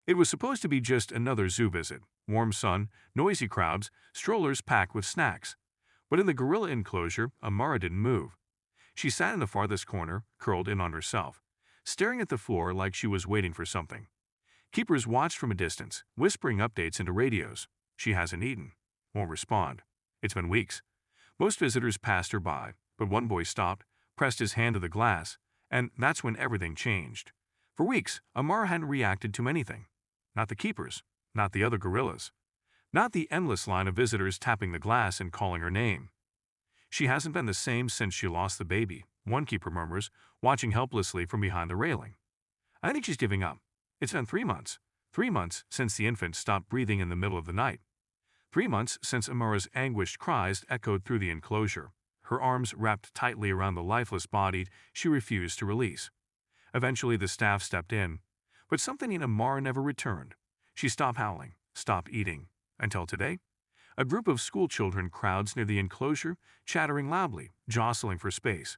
It was supposed to be just another zoo visit. Warm sun, noisy crowds, strollers packed with snacks. But in the gorilla enclosure, Amara didn't move. She sat in the farthest corner, curled in on herself, staring at the floor like she was waiting for something. Keepers watched from a distance, whispering updates into radios. She hasn't eaten. Won't respond. It's been weeks. Most visitors passed her by, but one boy stopped, pressed his hand to the glass, and that's when everything changed. For weeks, Amara hadn't reacted to anything. Not the keepers, not the other gorillas, not the endless line of visitors tapping the glass and calling her name. She hasn't been the same since she lost the baby, one keeper murmurs, watching helplessly from behind the railing. I think she's giving up. It's been 3 months. 3 months since the infant stopped breathing in the middle of the night. 3 months since Amara's anguished cries echoed through the enclosure, her arms wrapped tightly around the lifeless body she refused to release. Eventually the staff stepped in, but something in Amara never returned. She stopped howling, stopped eating, until today. A group of schoolchildren crowds near the enclosure, chattering loudly, jostling for space.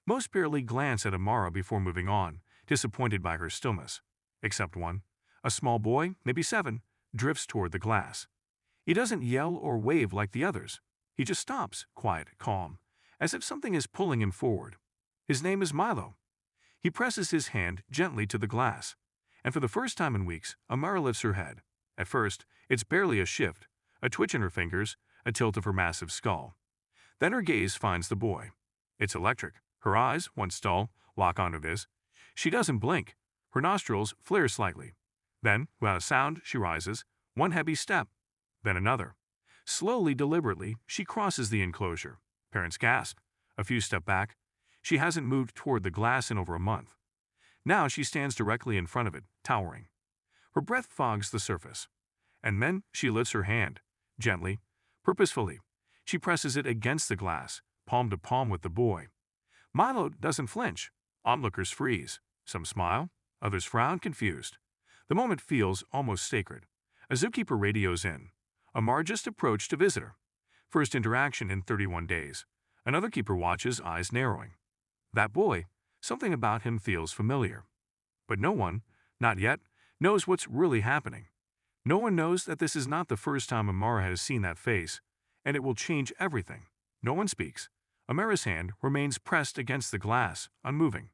Most barely glance at Amara before moving on, disappointed by her stillness. Except one, a small boy, maybe 7, drifts toward the glass. He doesn't yell or wave like the others. He just stops, quiet, calm, as if something is pulling him forward. His name is Milo. He presses his hand gently to the glass, and for the first time in weeks, Amara lifts her head. At first, it's barely a shift, a twitch in her fingers, a tilt of her massive skull. Then her gaze finds the boy. It's electric. Her eyes, once dull, lock onto his. She doesn't blink. Her nostrils flare slightly. Then, without a sound, she rises, one heavy step, then another. Slowly, deliberately, she crosses the enclosure. Parents gasp. A few step back. She hasn't moved toward the glass in over a month. Now she stands directly in front of it, towering. Her breath fogs the surface. And then she lifts her hand, gently, purposefully. She presses it against the glass, palm to palm with the boy. Milo doesn't flinch. Onlookers freeze. Some smile, others frown, confused. The moment feels almost sacred. A zookeeper radios in. Amara just approached a visitor. First interaction in 31 days. Another keeper watches, eyes narrowing. That boy, something about him feels familiar. But no one, not yet, knows what's really happening. No one knows that this is not the first time Amara has seen that face, and it will change everything. No one speaks. Amara's hand remains pressed against the glass, unmoving.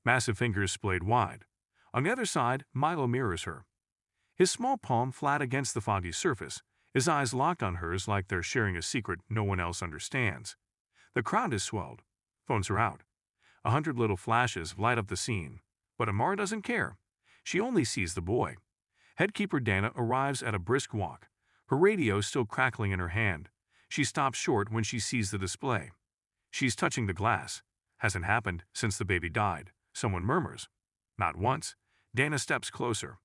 Massive fingers splayed wide. On the other side, Milo mirrors her. His small palm flat against the foggy surface, his eyes locked on hers like they're sharing a secret no one else understands. The crowd is swelled. Phones are out. 100 little flashes light up the scene. But Amara doesn't care. She only sees the boy. Headkeeper Dana arrives at a brisk walk, her radio still crackling in her hand. She stops short when she sees the display. She's touching the glass. Hasn't happened since the baby died. Someone murmurs. Not once. Dana steps closer.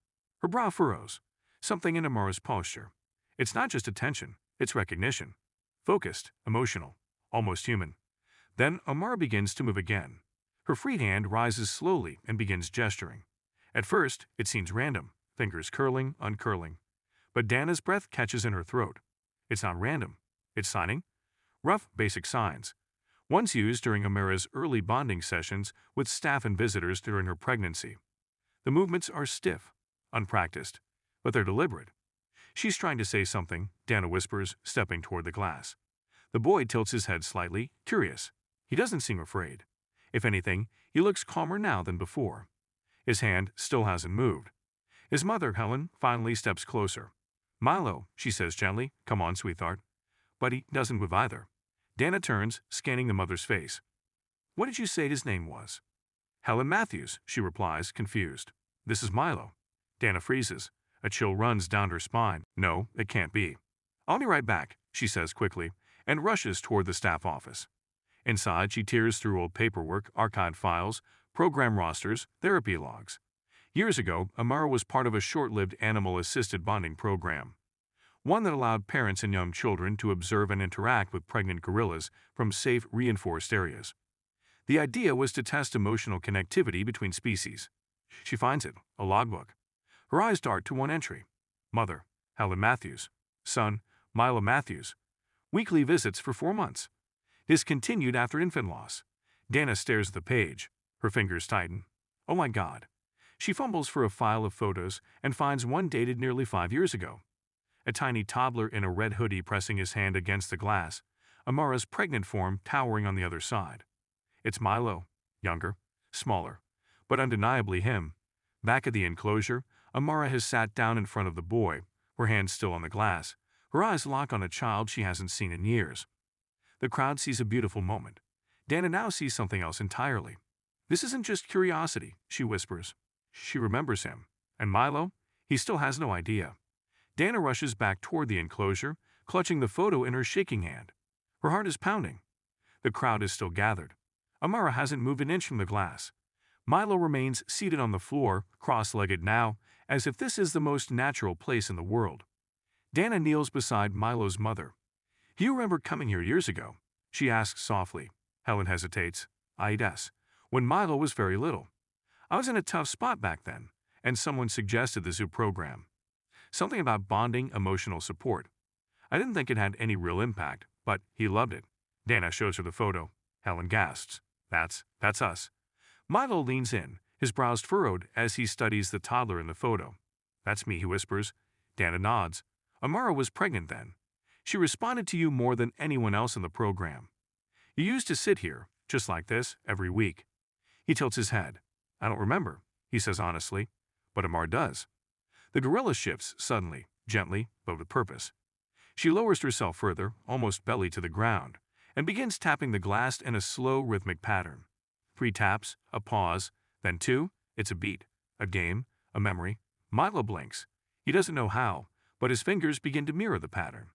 Her brow furrows. Something in Amara's posture. It's not just attention, it's recognition. Focused, emotional, almost human. Then Amara begins to move again. Her free hand rises slowly and begins gesturing. At first, it seems random, fingers curling, uncurling. But Dana's breath catches in her throat. It's not random. It's signing. Rough, basic signs. Ones used during Amara's early bonding sessions with staff and visitors during her pregnancy. The movements are stiff, unpracticed, but they're deliberate. She's trying to say something, Dana whispers, stepping toward the glass. The boy tilts his head slightly, curious. He doesn't seem afraid. If anything, he looks calmer now than before. His hand still hasn't moved. His mother, Helen, finally steps closer. Milo, she says gently, come on, sweetheart. But he doesn't move either. Dana turns, scanning the mother's face. What did you say his name was? Helen Matthews, she replies, confused. This is Milo. Dana freezes. A chill runs down her spine. No, it can't be. I'll be right back, she says quickly, and rushes toward the staff office. Inside, she tears through old paperwork, archived files, program rosters, therapy logs. Years ago, Amara was part of a short-lived animal-assisted bonding program. One that allowed parents and young children to observe and interact with pregnant gorillas from safe, reinforced areas. The idea was to test emotional connectivity between species. She finds it, a logbook. Her eyes dart to one entry. Mother, Helen Matthews. Son, Milo Matthews. Weekly visits for 4 months. Discontinued after infant loss. Dana stares at the page. Her fingers tighten. Oh my God. She fumbles for a file of photos and finds one dated nearly 5 years ago. A tiny toddler in a red hoodie pressing his hand against the glass, Amara's pregnant form towering on the other side. It's Milo, younger, smaller, but undeniably him. Back at the enclosure, Amara has sat down in front of the boy, her hands still on the glass, her eyes lock on a child she hasn't seen in years. The crowd sees a beautiful moment. Dana now sees something else entirely. This isn't just curiosity, she whispers. She remembers him. And Milo? He still has no idea. Dana rushes back toward the enclosure, clutching the photo in her shaking hand. Her heart is pounding. The crowd is still gathered. Amara hasn't moved an inch from the glass. Milo remains seated on the floor, cross-legged now, as if this is the most natural place in the world. Dana kneels beside Milo's mother. "Do you remember coming here years ago?" she asks softly. Helen hesitates. "Yes. When Milo was very little. I was in a tough spot back then, and someone suggested the zoo program. Something about bonding, emotional support. I didn't think it had any real impact, but he loved it." Dana shows her the photo. Helen gasps. That's us." Milo leans in, his brows furrowed as he studies the toddler in the photo. "That's me," he whispers. Dana nods. "Amara was pregnant then. She responded to you more than anyone else in the program. You used to sit here, just like this, every week." He tilts his head. "I don't remember," he says honestly, "but Amara does." The gorilla shifts suddenly, gently, but with purpose. She lowers herself further, almost belly to the ground, and begins tapping the glass in a slow, rhythmic pattern. 3 taps, a pause, then 2, it's a beat, a game, a memory. Milo blinks. He doesn't know how, but his fingers begin to mirror the pattern.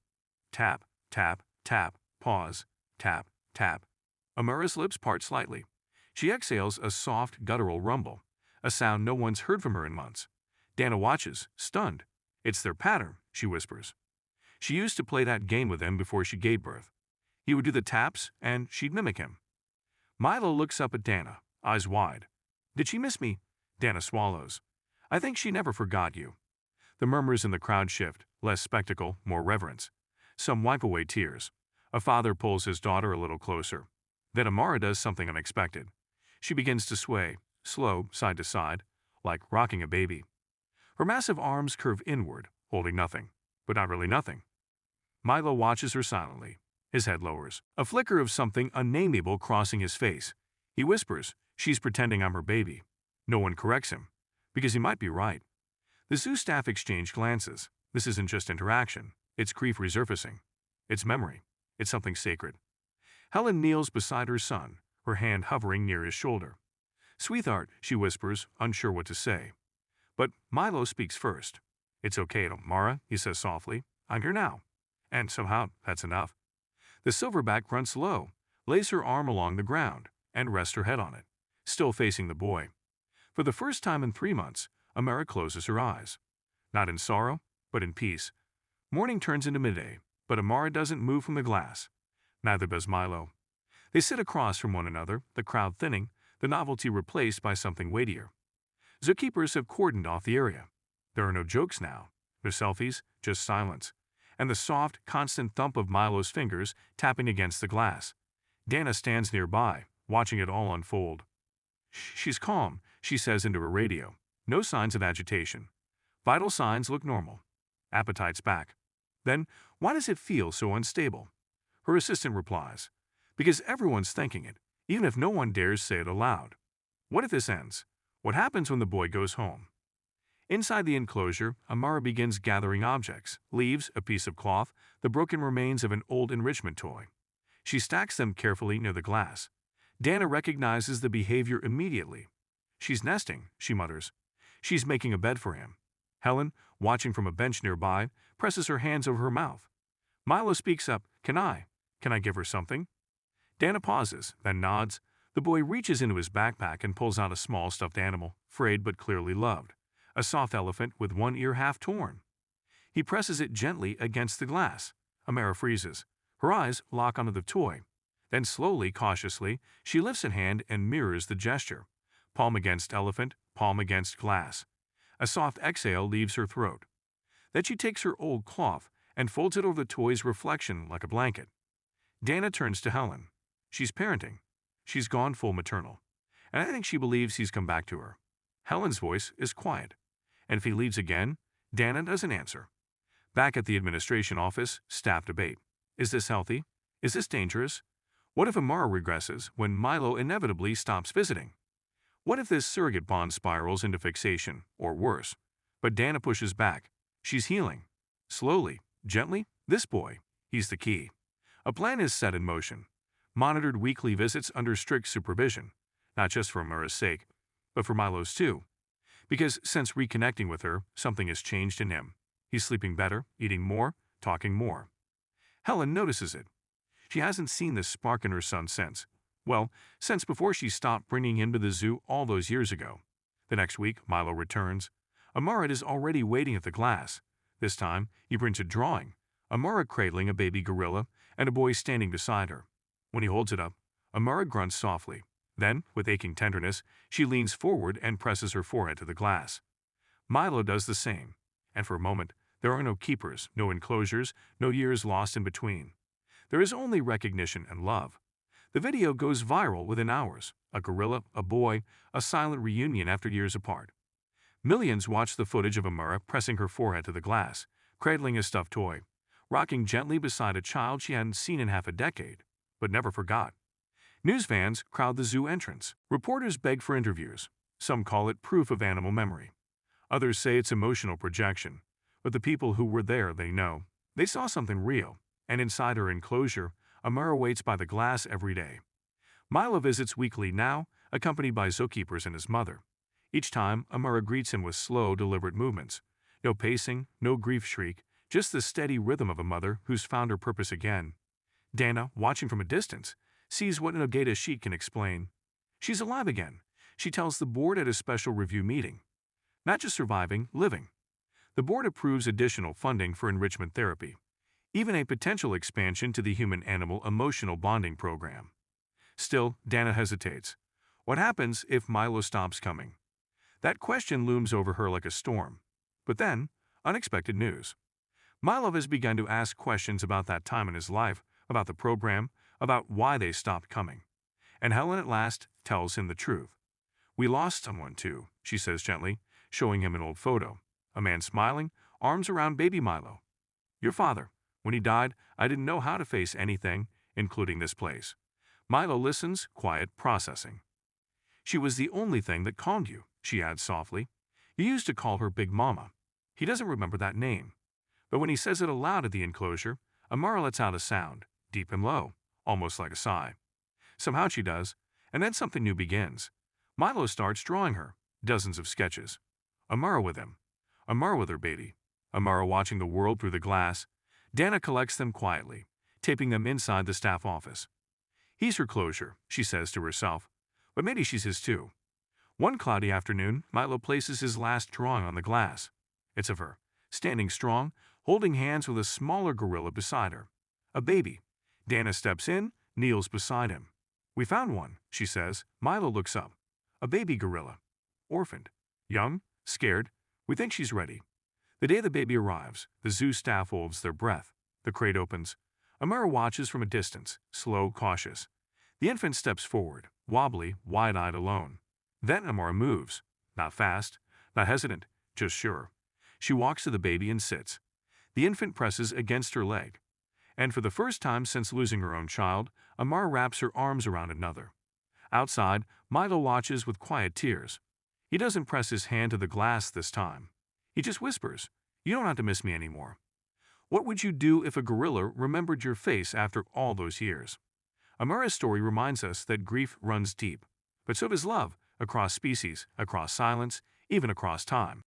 Tap, tap, tap, pause, tap, tap. Amara's lips part slightly. She exhales a soft, guttural rumble, a sound no one's heard from her in months. Dana watches, stunned. "It's their pattern," she whispers. She used to play that game with him before she gave birth. He would do the taps, and she'd mimic him. Milo looks up at Dana, eyes wide. "Did she miss me?" Dana swallows. "I think she never forgot you." The murmurs in the crowd shift, less spectacle, more reverence. Some wipe away tears. A father pulls his daughter a little closer. Then Amara does something unexpected. She begins to sway, slow, side to side, like rocking a baby. Her massive arms curve inward, holding nothing, but not really nothing. Milo watches her silently. His head lowers, a flicker of something unnameable crossing his face. He whispers, "She's pretending I'm her baby." No one corrects him, because he might be right. The zoo staff exchange glances. This isn't just interaction. It's grief resurfacing. It's memory. It's something sacred. Helen kneels beside her son, her hand hovering near his shoulder. "Sweetheart," she whispers, unsure what to say. But Milo speaks first. "It's okay, Amara," he says softly. "I'm here now." And somehow, that's enough. The silverback grunts low, lays her arm along the ground, and rests her head on it, still facing the boy. For the first time in 3 months, Amara closes her eyes. Not in sorrow, but in peace. Morning turns into midday, but Amara doesn't move from the glass. Neither does Milo. They sit across from one another, the crowd thinning, the novelty replaced by something weightier. Zookeepers have cordoned off the area. There are no jokes now, no selfies, just silence, and the soft, constant thump of Milo's fingers tapping against the glass. Dana stands nearby, watching it all unfold. She's calm, she says into her radio. No signs of agitation. Vital signs look normal. Appetite's back. Then, why does it feel so unstable? Her assistant replies, "Because everyone's thinking it, even if no one dares say it aloud. What if this ends? What happens when the boy goes home?" Inside the enclosure, Amara begins gathering objects, leaves, a piece of cloth, the broken remains of an old enrichment toy. She stacks them carefully near the glass. Dana recognizes the behavior immediately. "She's nesting," she mutters. "She's making a bed for him." Helen, watching from a bench nearby, presses her hands over her mouth. Milo speaks up, Can I give her something?" Dana pauses, then nods. The boy reaches into his backpack and pulls out a small stuffed animal, frayed but clearly loved. A soft elephant with one ear half torn. He presses it gently against the glass. Amara freezes. Her eyes lock onto the toy. Then slowly, cautiously, she lifts a hand and mirrors the gesture. Palm against elephant, palm against glass. A soft exhale leaves her throat. Then she takes her old cloth and folds it over the toy's reflection like a blanket. Dana turns to Helen. She's parenting. She's gone full maternal. And I think she believes he's come back to her. Helen's voice is quiet, and if he leaves again, Dana doesn't answer. Back at the administration office, staff debate. Is this healthy? Is this dangerous? What if Amara regresses when Milo inevitably stops visiting? What if this surrogate bond spirals into fixation, or worse? But Dana pushes back. She's healing. Slowly, gently, this boy, he's the key. A plan is set in motion. Monitored weekly visits under strict supervision, not just for Amara's sake, but for Milo's too. Because since reconnecting with her, something has changed in him. He's sleeping better, eating more, talking more. Helen notices it. She hasn't seen this spark in her son since, well, since before she stopped bringing him to the zoo all those years ago. The next week, Milo returns. Amara is already waiting at the glass. This time, he brings a drawing, Amara cradling a baby gorilla and a boy standing beside her. When he holds it up, Amara grunts softly. Then, with aching tenderness, she leans forward and presses her forehead to the glass. Milo does the same, and for a moment, there are no keepers, no enclosures, no years lost in between. There is only recognition and love. The video goes viral within hours. A gorilla, a boy, a silent reunion after years apart. Millions watch the footage of Amara pressing her forehead to the glass, cradling a stuffed toy, rocking gently beside a child she hadn't seen in half a decade, but never forgot. News fans crowd the zoo entrance. Reporters beg for interviews. Some call it proof of animal memory. Others say it's emotional projection. But the people who were there, they know. They saw something real. And inside her enclosure, Amara waits by the glass every day. Milo visits weekly now, accompanied by Zookeepers and his mother. Each time, Amara greets him with slow, deliberate movements. No pacing, no grief shriek, just the steady rhythm of a mother who's found her purpose again. Dana, watching from a distance, sees what an Ogata sheet can explain. She's alive again, she tells the board at a special review meeting. Not just surviving, living. The board approves additional funding for enrichment therapy, even a potential expansion to the human-animal emotional bonding program. Still, Dana hesitates. What happens if Milo stops coming? That question looms over her like a storm. But then, unexpected news. Milo has begun to ask questions about that time in his life, about the program, about why they stopped coming. And Helen at last tells him the truth. We lost someone too, she says gently, showing him an old photo. A man smiling, arms around baby Milo. Your father. When he died, I didn't know how to face anything, including this place. Milo listens, quiet, processing. She was the only thing that calmed you, she adds softly. You used to call her Big Mama. He doesn't remember that name. But when he says it aloud at the enclosure, Amara lets out a sound, deep and low, almost like a sigh. Somehow she does, and then something new begins. Milo starts drawing her, dozens of sketches. Amara with him. Amara with her baby. Amara watching the world through the glass. Dana collects them quietly, taping them inside the staff office. He's her closure, she says to herself, but maybe she's his too. One cloudy afternoon, Milo places his last drawing on the glass. It's of her, standing strong, holding hands with a smaller gorilla beside her. A baby. Dana steps in, kneels beside him. We found one, she says. Milo looks up. A baby gorilla. Orphaned. Young, scared. We think she's ready. The day the baby arrives, the zoo staff holds their breath. The crate opens. Amara watches from a distance, slow, cautious. The infant steps forward, wobbly, wide-eyed, alone. Then Amara moves. Not fast, not hesitant, just sure. She walks to the baby and sits. The infant presses against her leg. And for the first time since losing her own child, Amara wraps her arms around another. Outside, Milo watches with quiet tears. He doesn't press his hand to the glass this time. He just whispers, "You don't have to miss me anymore." What would you do if a gorilla remembered your face after all those years? Amara's story reminds us that grief runs deep, but so does love, across species, across silence, even across time.